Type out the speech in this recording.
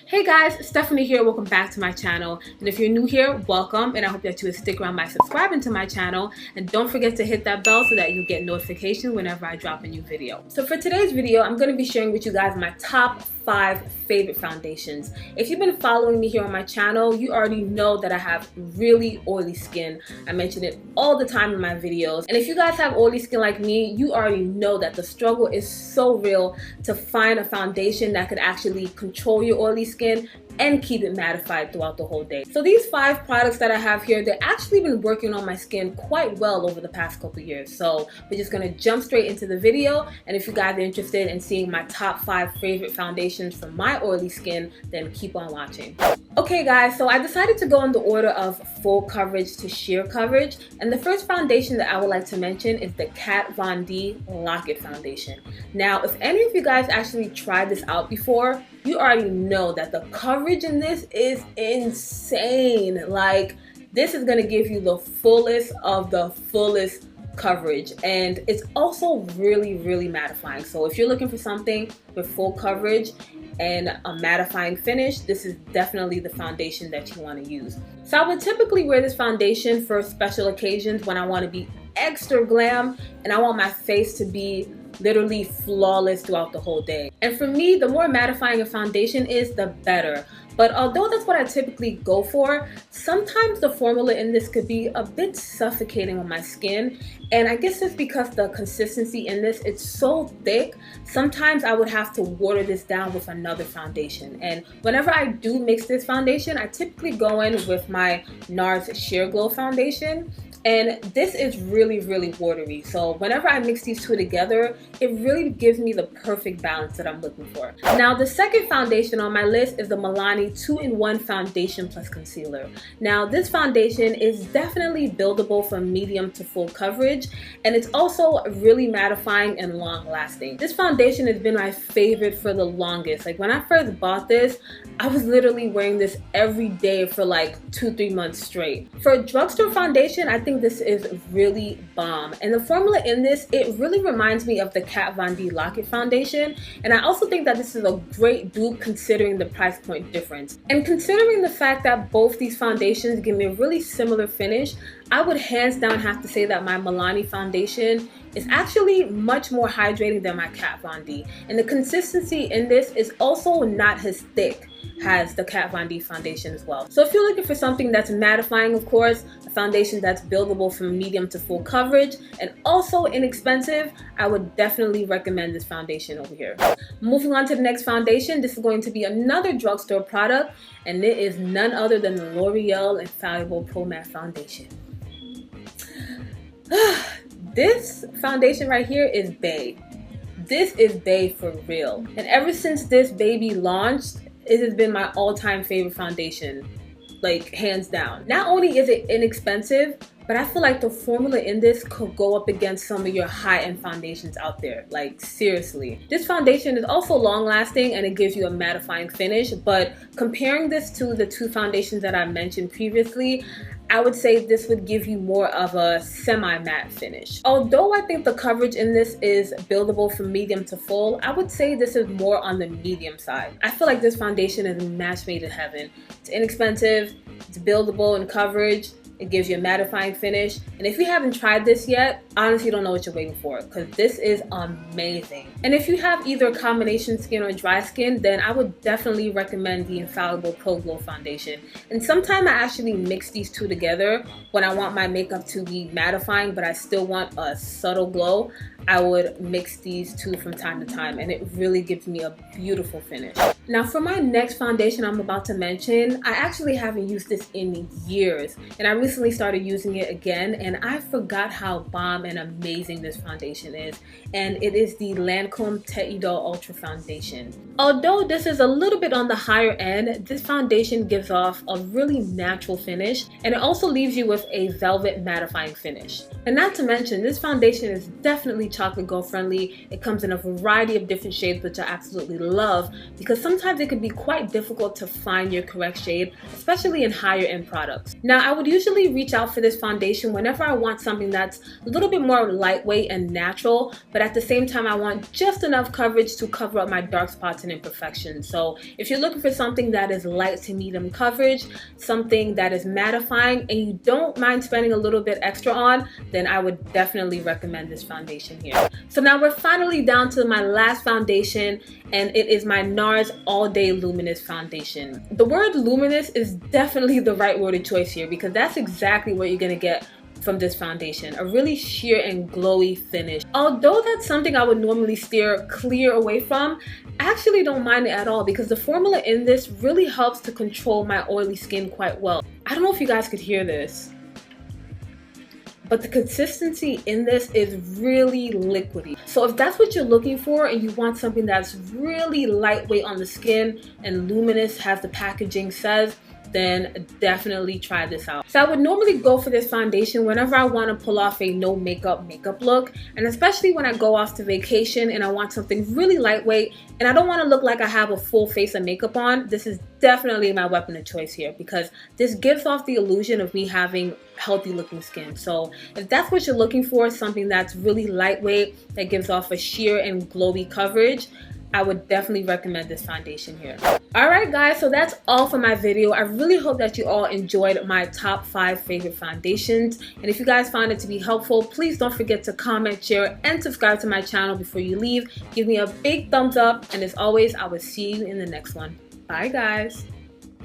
Hey guys, Stephanie here. Welcome back to my channel. And if you're new here, welcome. And I hope that you would stick around by subscribing to my channel. And don't forget to hit that bell so that you'll get notifications whenever I drop a new video. So for today's video, I'm going to be sharing with you guys my top 5 favorite foundations. If you've been following me here on my channel, you already know that I have really oily skin. I mention it all the time in my videos. And if you guys have oily skin like me, you already know that the struggle is so real to find a foundation that could actually control your oily skin and keep it mattified throughout the whole day. So these 5 products that I have here, they've actually been working on my skin quite well over the past couple years. So we're just gonna jump straight into the video. And if you guys are interested in seeing my top 5 favorite foundations for my oily skin, then keep on watching. Okay guys, so I decided to go in the order of full coverage to sheer coverage. And the first foundation that I would like to mention is the Kat Von D Lock-It Foundation. Now, if any of you guys actually tried this out before, you already know that the coverage in this is insane. Like, this is gonna give you the fullest of the fullest coverage, and it's also really mattifying. So if you're looking for something with full coverage and a mattifying finish, this is definitely the foundation that you want to use. So I would typically wear this foundation for special occasions when I want to be extra glam and I want my face to be literally flawless throughout the whole day. And for me, the more mattifying a foundation is, the better. But although that's what I typically go for, sometimes the formula in this could be a bit suffocating on my skin. And I guess it's because the consistency in this, it's so thick. Sometimes I would have to water this down with another foundation. And whenever I do mix this foundation, I typically go in with my NARS Sheer Glow foundation. And this is really watery. So whenever I mix these two together, it really gives me the perfect balance that I'm looking for. Now, the second foundation on my list is the Milani 2-in-1 Foundation Plus Concealer. Now, this foundation is definitely buildable from medium to full coverage, and it's also really mattifying and long lasting. This foundation has been my favorite for the longest. Like, when I first bought this, I was literally wearing this every day for like 2-3 months straight. For a drugstore foundation, I think this is really bomb. And the formula in this, it really reminds me of the Kat Von D Lock-It foundation. And I also think that this is a great dupe considering the price point difference. And considering the fact that both these foundations give me a really similar finish, I would hands down have to say that my Milani foundation is actually much more hydrating than my Kat Von D. And the consistency in this is also not as thick as the Kat Von D foundation as well. So if you're looking for something that's mattifying, of course, a foundation that's buildable from medium to full coverage, and also inexpensive, I would definitely recommend this foundation over here. Moving on to the next foundation, this is going to be another drugstore product, and it is none other than the L'Oreal Infallible Pro Matte Foundation. This foundation right here is bae. This is bae for real. And ever since this baby launched, it has been my all-time favorite foundation, like hands down. Not only is it inexpensive, but I feel like the formula in this could go up against some of your high-end foundations out there. Like, seriously. This foundation is also long-lasting and it gives you a mattifying finish, but comparing this to the 2 foundations that I mentioned previously, I would say this would give you more of a semi-matte finish. Although I think the coverage in this is buildable from medium to full, I would say this is more on the medium side. I feel like this foundation is a match made in heaven. It's inexpensive, it's buildable in coverage, it gives you a mattifying finish. And if you haven't tried this yet, honestly don't know what you're waiting for, because this is amazing. And if you have either combination skin or dry skin, then I would definitely recommend the Infallible Pro Glow Foundation. And sometimes I actually mix these two together when I want my makeup to be mattifying, but I still want a subtle glow. I would mix these two from time to time, and it really gives me a beautiful finish. Now for my next foundation I'm about to mention, I actually haven't used this in years, and I recently started using it again, and I forgot how bomb and amazing this foundation is. And it is the Lancome Tête Idole Ultra Foundation. Although this is a little bit on the higher end, this foundation gives off a really natural finish, and it also leaves you with a velvet mattifying finish. And not to mention, this foundation is definitely chocolate girl friendly. It comes in a variety of different shades, which I absolutely love, because sometimes it can be quite difficult to find your correct shade, especially in higher end products. Now, I would usually usually reach out for this foundation whenever I want something that's a little bit more lightweight and natural, but at the same time I want just enough coverage to cover up my dark spots and imperfections. So if you're looking for something that is light to medium coverage, something that is mattifying, and you don't mind spending a little bit extra on, then I would definitely recommend this foundation here. So now we're finally down to my last foundation, and it is my NARS All Day Luminous Foundation. The word luminous is definitely the right word of choice here, because that's exactly what you're gonna get from this foundation, a really sheer and glowy finish. Although that's something I would normally steer clear away from, I actually don't mind it at all, because the formula in this really helps to control my oily skin quite well. I don't know if you guys could hear this, but the consistency in this is really liquidy. So if that's what you're looking for and you want something that's really lightweight on the skin and luminous, as the packaging says, then definitely try this out. So I would normally go for this foundation whenever I want to pull off a no makeup look, and especially when I go off to vacation and I want something really lightweight and I don't want to look like I have a full face of makeup on. This is definitely my weapon of choice here, because this gives off the illusion of me having healthy looking skin. So if that's what you're looking for, something that's really lightweight that gives off a sheer and glowy coverage, I would definitely recommend this foundation here. Alright guys, so that's all for my video. I really hope that you all enjoyed my top 5 favorite foundations. And if you guys found it to be helpful, please don't forget to comment, share, and subscribe to my channel before you leave. Give me a big thumbs up, and as always, I will see you in the next one. Bye guys.